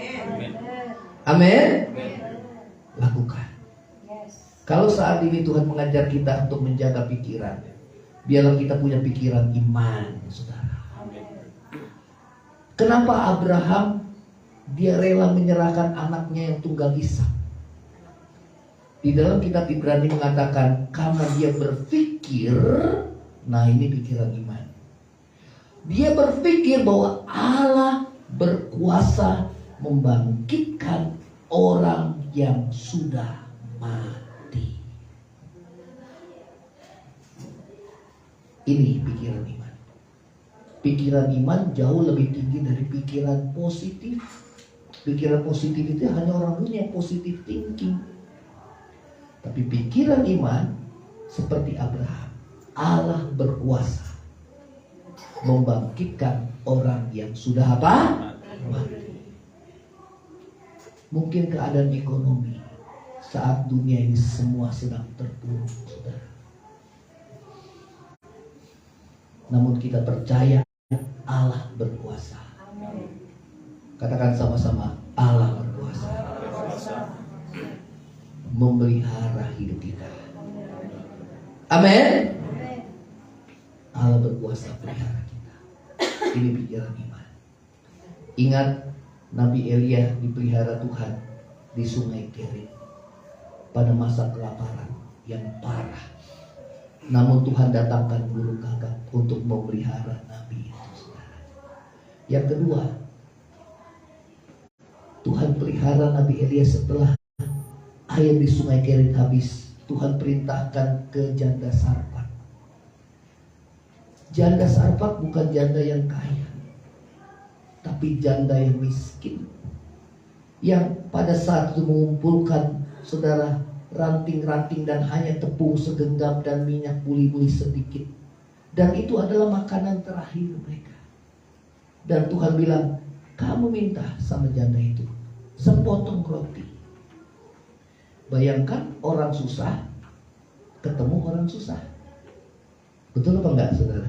Amin. Lakukan. Kalau saat ini Tuhan mengajar kita untuk menjaga pikiran, biarlah kita punya pikiran iman, saudara. Kenapa Abraham dia rela menyerahkan anaknya yang tunggal Ishak? Di dalam kitab Ibrani mengatakan karena dia berpikir, nah ini pikiran iman. Dia berpikir bahwa Allah berkuasa membangkitkan orang yang sudah mati. Ini pikiran iman. Pikiran iman jauh lebih tinggi dari pikiran positif. Pikiran positif itu hanya orang dunia yang positif thinking. Tapi pikiran iman seperti Abraham, Allah berkuasa membangkitkan orang yang sudah apa? Mati. Mungkin keadaan ekonomi saat dunia ini semua sedang terpuruk, saudara. Namun kita percaya Allah berkuasa. Katakan sama-sama, Allah berkuasa memelihara hidup kita. Amin. Allah berkuasa pelihara kita. Ini pikiran iman. Ingat Nabi Elia dipelihara Tuhan di Sungai Kerit pada masa kelaparan yang parah. Namun Tuhan datangkan burung gagak untuk memelihara Nabi itu, saudara. Yang kedua, Tuhan pelihara Nabi Elia setelah air di Sungai Kerit habis. Tuhan perintahkan ke janda Sarfat. Janda Sarfat bukan janda yang kaya, tapi janda yang miskin, yang pada saat itu mengumpulkan, saudara, ranting-ranting dan hanya tepung segenggam dan minyak buli-buli sedikit. Dan itu adalah makanan terakhir mereka. Dan Tuhan bilang, kamu minta sama janda itu sepotong roti. Bayangkan orang susah ketemu orang susah. Betul apa enggak, saudara?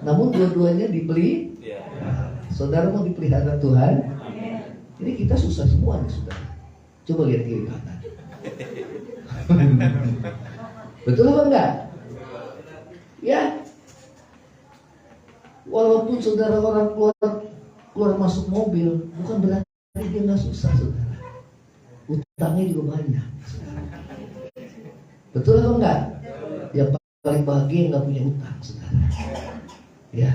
Namun dua-duanya dibeli. Nah, saudara mau dipelihara Tuhan? Jadi kita susah semua nih, saudara. Coba lihat kiri kanan. Betul apa enggak? Ya. Walaupun saudara orang keluar masuk mobil, bukan berarti dia nggak susah, saudara. Utangnya juga banyak. Betul atau enggak? Yang paling bahagia nggak punya utang, saudara. Ya.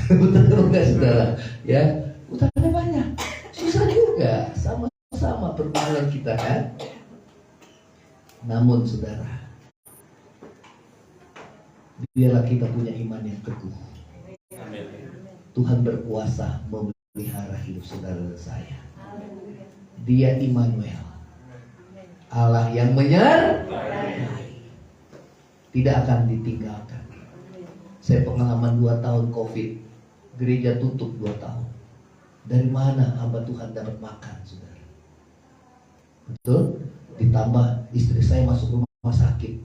Betul atau enggak, saudara? Ya. Utangnya banyak. Susah juga. Sama-sama pergumulan kita, kan? Namun, saudara, biarlah kita punya iman yang teguh. Tuhan berkuasa memelihara hidup saudara dan saya. Dia Immanuel, Allah yang menyertai, tidak akan ditinggalkan. Saya pengalaman 2 tahun COVID, gereja tutup 2 tahun. Dari mana hamba Tuhan dapat makan, saudara? Betul? Ditambah istri saya masuk rumah sakit,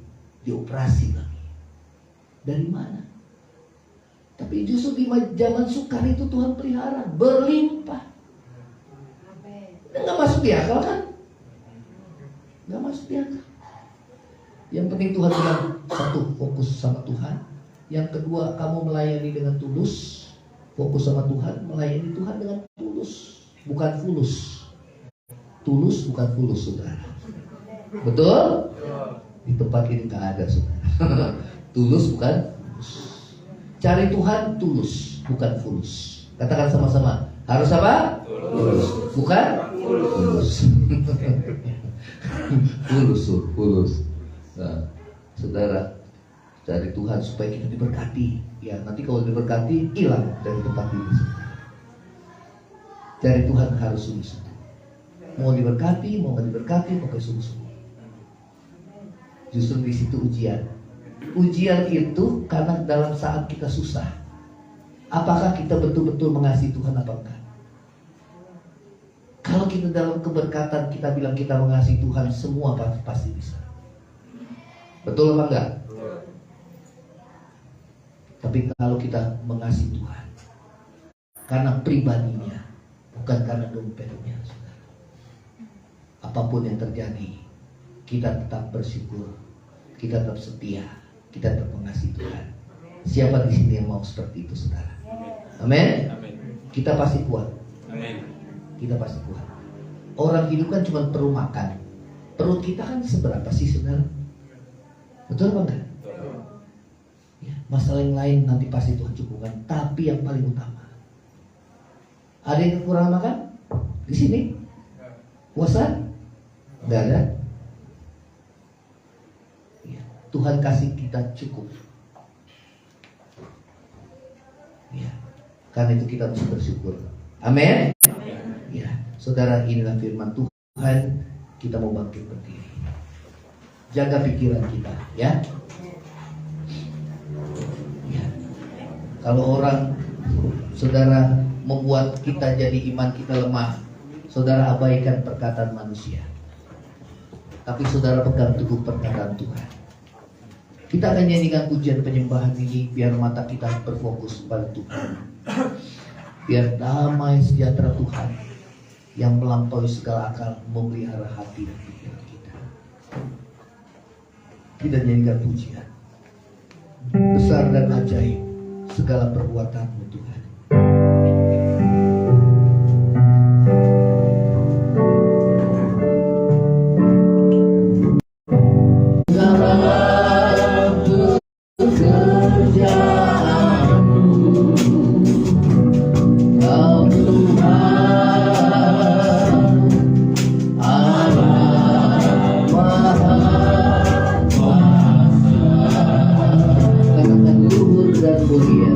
dioperasi lagi. Dari mana? Tapi justru di zaman sukar itu Tuhan pelihara berlimpah. Nggak masuk di akal, kan? Nggak masuk di akal. Yang penting Tuhan bilang, satu, fokus sama Tuhan. Yang kedua, kamu melayani dengan tulus. Fokus sama Tuhan, melayani Tuhan dengan tulus, bukan fulus. Tulus bukan fulus, saudara. Betul? Di tempat ini nggak ada, saudara. Tulus bukan fulus. Cari Tuhan tulus, bukan fulus. Katakan sama-sama. Harus apa? Tulus. Bukan? Fulus. Fulus. Nah, saudara, cari Tuhan supaya kita diberkati. Ya, nanti kalau diberkati hilang dari tempat ini. Cari Tuhan harus sungguh-sungguh. Mau diberkati, mau nggak diberkati, pokoknya sungguh-sungguh. Justru di situ ujian. Ujian itu karena dalam saat kita susah. Apakah kita betul-betul mengasihi Tuhan apa enggak? Kalau kita dalam keberkatan kita bilang kita mengasihi Tuhan, semua pasti bisa. Betul apa enggak? Tapi kalau kita mengasihi Tuhan karena pribadinya, bukan karena dompetnya, saudara. Apapun yang terjadi, kita tetap bersyukur, kita tetap setia, kita tetap mengasihi Tuhan. Siapa di sini yang mau seperti itu, saudara? Amin. Kita pasti kuat. Amin. Kita pasti kuat. Orang hidup kan cuma perlu makan. Perut kita kan seberapa sih, saudara? Betul apa enggak? Ya, masalah yang lain nanti pasti Tuhan cukupkan. Tapi yang paling utama, ada yang kekurangan makan? Di sini? Puasa? Enggak ada. Ya, Tuhan kasih kita cukup. Ya, karena itu kita harus bersyukur. Amin. Ya, saudara, inilah firman Tuhan. Kita mau bangkit berdiri. Jaga pikiran kita, ya. Ya. Kalau orang, saudara, membuat kita jadi iman kita lemah, saudara abaikan perkataan manusia. Tapi saudara pegang teguh perkataan Tuhan. Kita akan nyanyikan pujian penyembahan ini biar mata kita berfokus pada Tuhan. Biar damai sejahtera Tuhan yang melampaui segala akal memelihara hati dan pikiran kita. Kita nyanyikan pujian. Besar dan ajaib segala perbuatan-Mu Tuhan. Mulia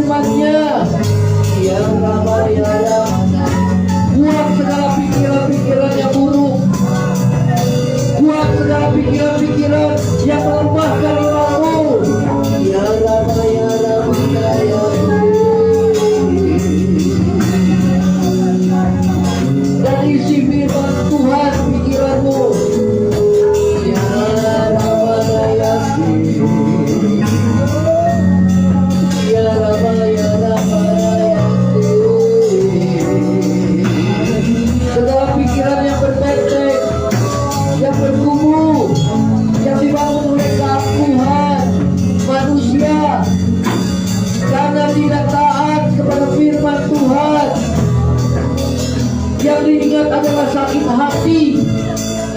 firman-Nya. Ya Rabba ya Rabba. Buang segala pikiran-pikiran yang buruk. Buang segala pikiran-pikiran yang melemahkan imanmu. Ya Rabba ya Rabba ya Rabba. Dan isi firman Tuhan pikiranmu. Ya Rabba ya Rabba. Ya Rabba ya Rabba ya Rabba. Segala pikiran yang berbenteng, yang bergumul, yang dibangun oleh keangkuhan manusia karena tidak taat kepada firman Tuhan. Yang diingat adalah sakit hati,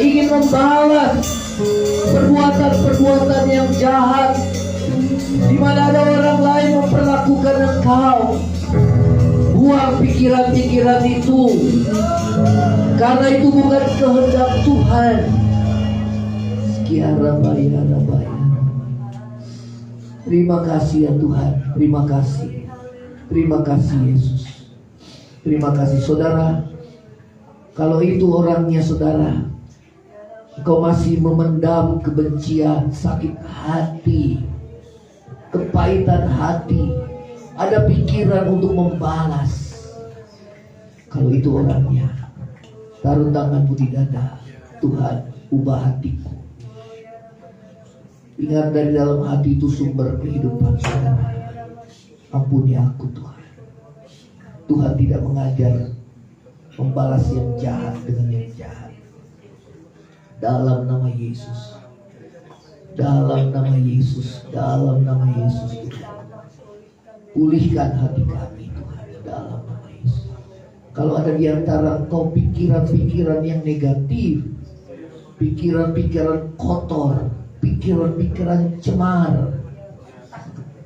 ingin membalas perbuatan-perbuatan yang jahat, di mana ada orang lain memperlakukan engkau. Buang pikiran-pikiran itu, karena itu bukan kehendak Tuhan. Sekian Rabaya. Terima kasih ya Tuhan. Terima kasih Yesus. Terima kasih saudara. Kalau itu orangnya saudara, engkau masih memendam kebencian, sakit hati, kepahitan hati, ada pikiran untuk membalas. Kalau itu orangnya, taruh tanganmu di dada. Tuhan, ubah hatiku. Ingat, dari dalam hati itu sumber kehidupan saudara. Ampuni aku Tuhan. Tuhan tidak mengajar membalas yang jahat dengan yang jahat. Dalam nama Yesus. Dalam nama Yesus. Dalam nama Yesus Tuhan. Pulihkan hati kami Tuhan. Dalam nama Yesus. Kalau ada di antara engkau pikiran-pikiran yang negatif, pikiran-pikiran kotor, pikiran-pikiran cemar,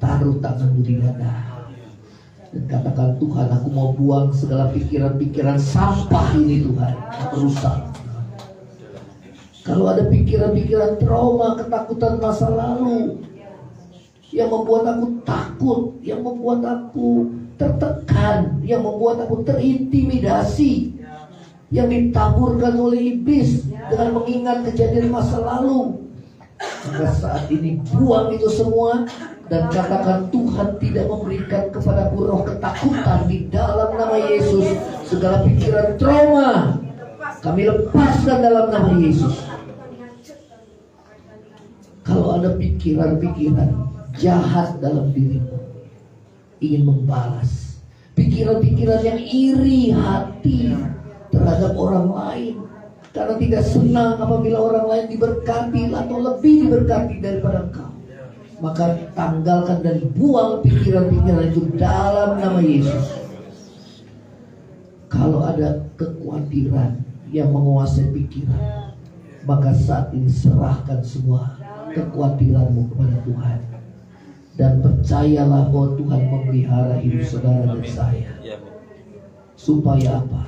taruh tanganmu di dada dan katakan, Tuhan, aku mau buang segala pikiran-pikiran sampah ini Tuhan, merusak. Kalau ada pikiran-pikiran trauma, ketakutan masa lalu yang membuat aku takut, yang membuat aku tertekan, yang membuat aku terintimidasi, yang ditaburkan oleh iblis dengan mengingat kejadian masa lalu, maka saat ini buang itu semua dan katakan, Tuhan tidak memberikan kepadaku roh ketakutan. Di dalam nama Yesus, segala pikiran trauma kami lepaskan dalam nama Yesus. Kalau ada pikiran-pikiran jahat dalam dirimu, ingin membalas, pikiran-pikiran yang iri hati terhadap orang lain, karena tidak senang apabila orang lain diberkati atau lebih diberkati daripada engkau, maka tanggalkan dan buang pikiran-pikiran itu dalam nama Yesus. Kalau ada kekhawatiran yang menguasai pikiran, maka saat ini serahkan semua kekhawatiranmu kepada Tuhan. Dan percayalah bahwa Tuhan memelihara hidup saudara dan saya. Supaya apa?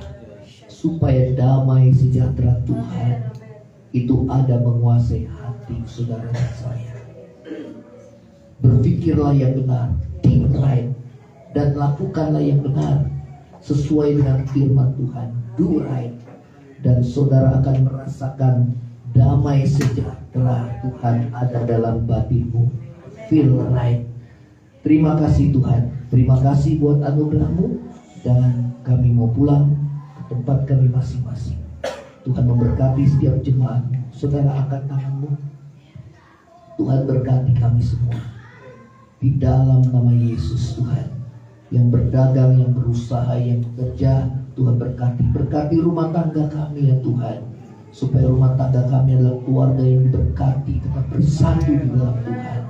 Supaya damai sejahtera Tuhan itu ada menguasai hati saudara dan saya. Berpikirlah yang benar, think right, dan lakukanlah yang benar sesuai dengan firman Tuhan, do right, dan saudara akan merasakan damai sejahtera Tuhan ada dalam batinmu. Feel right. Terima kasih Tuhan, terima kasih buat anugerah-Mu, dan kami mau pulang ke tempat kami masing-masing. Tuhan memberkati setiap jemaat. Saudara angkat tanganmu. Tuhan berkati kami semua. Di dalam nama Yesus Tuhan. Yang berdagang, yang berusaha, yang bekerja, Tuhan berkati. Berkati rumah tangga kami ya Tuhan. Supaya rumah tangga kami adalah keluarga yang diberkati, tetap bersatu di dalam Tuhan.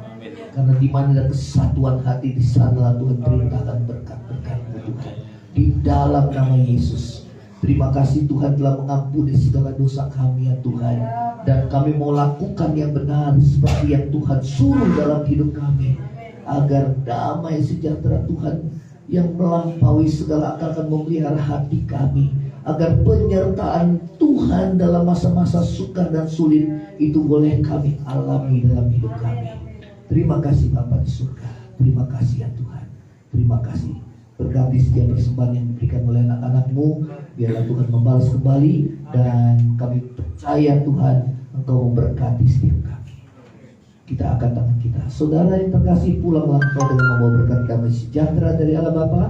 Karena di mana ada kesatuan hati, di sana Tuhan perintahkan berkat-berkat-Mu Tuhan. Di dalam nama Yesus. Terima kasih Tuhan telah mengampuni segala dosa kami ya Tuhan. Dan kami mau lakukan yang benar seperti yang Tuhan suruh dalam hidup kami. Agar damai sejahtera Tuhan yang melampaui segala akal akan memelihara hati kami. Agar penyertaan Tuhan dalam masa-masa sukar dan sulit itu boleh kami alami dalam hidup kami. Terima kasih Bapa di surga. Terima kasih ya Tuhan. Terima kasih. Berkati setiap persembahan yang diberikan oleh anak-anak-Mu, biarlah Tuhan membalas kembali, dan kami percaya Tuhan Engkau memberkati setiap kami. Kita angkat tangan kita. Saudara yang terkasih, pulanglah engkau dengan membawa berkat kami sejahtera dari Allah Bapa,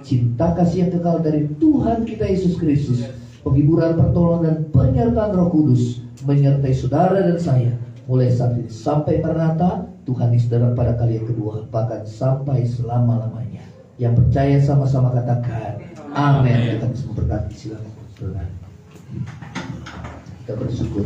cinta kasih yang kekal dari Tuhan kita Yesus Kristus, penghiburan, pertolongan, dan penyertaan Roh Kudus menyertai saudara dan saya mulai saat ini sampai Maranatha, Tuhan di saudara pada kali yang kedua, bahkan sampai selama-lamanya. Yang percaya sama-sama katakan amin. Kita bisa memberkati, silakan saudara. Kita bersyukur.